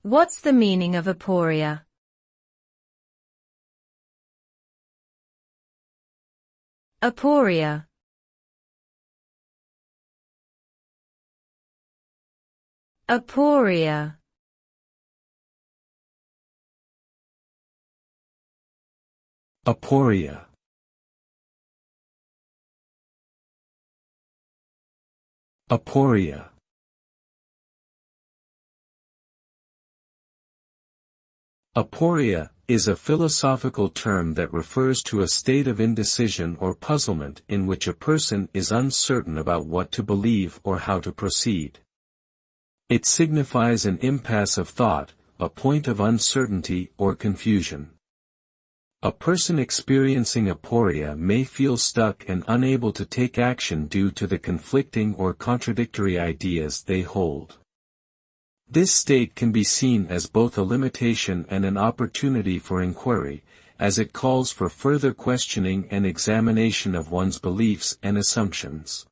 What's the meaning of aporia? Aporia. Aporia. Aporia. Aporia. Aporia is a philosophical term that refers to a state of indecision or puzzlement in which a person is uncertain about what to believe or how to proceed. It signifies an impasse of thought, a point of uncertainty or confusion. A person experiencing aporia may feel stuck and unable to take action due to the conflicting or contradictory ideas they hold. This state can be seen as both a limitation and an opportunity for inquiry, as it calls for further questioning and examination of one's beliefs and assumptions.